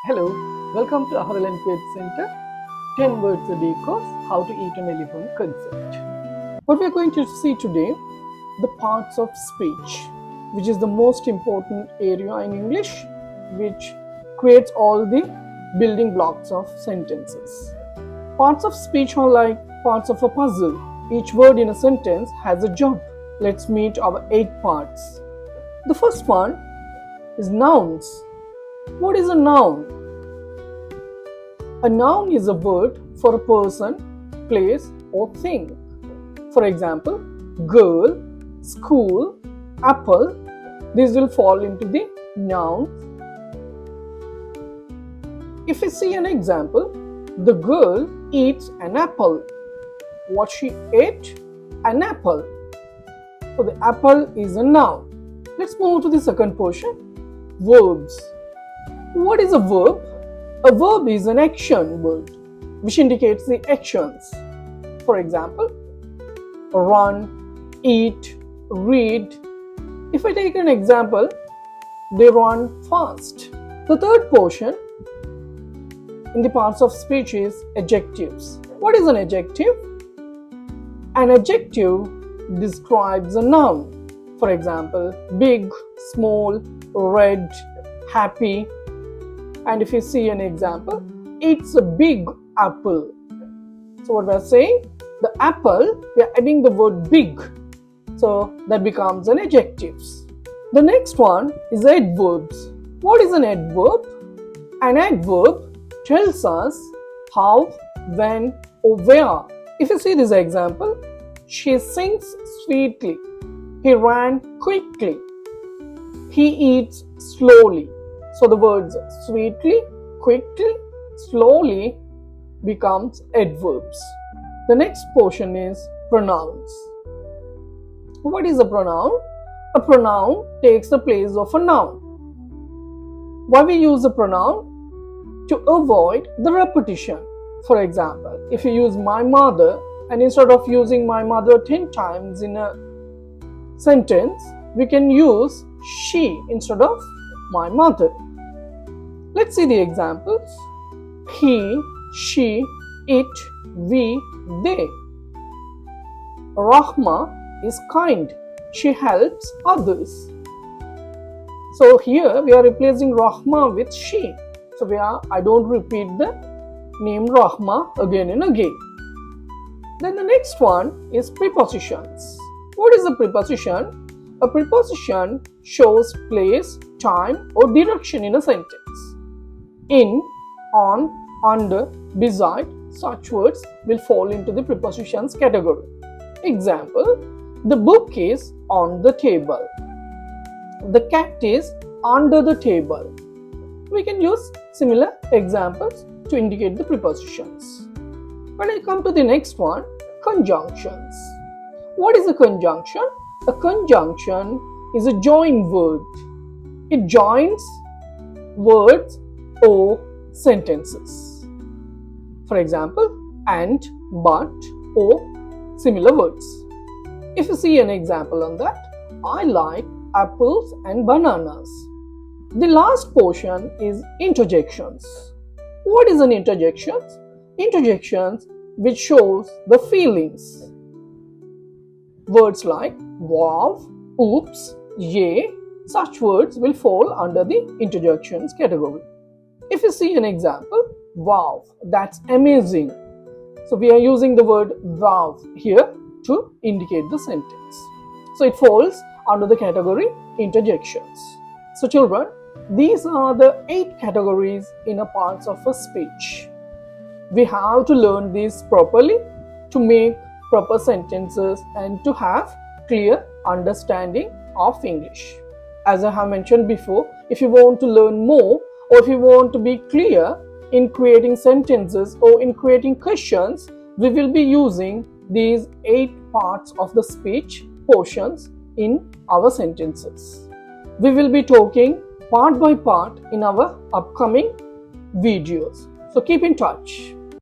Hello, welcome to our Language Center 10 Words a Day course, How to Eat an Elephant concept. What we are going to see today, the parts of speech, which is the most important area in English, which creates all the building blocks of sentences. Parts of speech are like parts of a puzzle. Each word in a sentence has a job. Let's meet our 8 parts. The first one is nouns. What is a noun? A noun is a word for a person, place, or thing. For example, girl, school, apple. These will fall into the nouns. If we see an example, the girl eats an apple. What she ate? An apple. So the apple is a noun. Let's move to the second portion, verbs. What is a verb? A verb is an action word which indicates the actions. For example, run, eat, read. If I take an example, they run fast. The third portion in the parts of speech is adjectives. What is an adjective? An adjective describes a noun. For example, big, small, red, happy. And if you see an example, it's a big apple. So what we are saying, the apple, we are adding the word big. So that becomes an adjective. The next one is adverbs. What is an adverb? An adverb tells us how, when, or where. If you see this example, she sings sweetly. He ran quickly. He eats slowly. So the words sweetly, quickly, slowly becomes adverbs. The next portion is pronouns. What is a pronoun? A pronoun takes the place of a noun. Why we use a pronoun? To avoid the repetition. For example, if you use my mother and instead of using my mother 10 times in a sentence, we can use she instead of my mother. Let's see the examples. He, she, it, we, they. Rahma is kind. She helps others. So here we are replacing Rahma with she. So I don't repeat the name Rahma again and again. Then the next one is prepositions. What is a preposition? A preposition shows place, time, or direction in a sentence. In, on, under, beside, such words will fall into the prepositions category. Example, the book is on the table. The cat is under the table. We can use similar examples to indicate the prepositions. When I come to the next one, conjunctions. What is a conjunction? A conjunction is a join word. It joins words or sentences. For example, and, but, or similar words. If you see an example on that, I like apples and bananas. The last portion is interjections. What is an interjection? Interjections which shows the feelings. Words like wow, oops, yay, such words will fall under the interjections category. If you see an example, wow, that's amazing. So we are using the word wow here to indicate the sentence. So it falls under the category interjections. So children, these are the 8 categories in a parts of a speech. We have to learn these properly to make proper sentences and to have clear understanding of English. As I have mentioned before, if you want to learn more or if you want to be clear in creating sentences or in creating questions, we will be using these 8 parts of the speech portions in our sentences. We will be talking part by part in our upcoming videos. So keep in touch.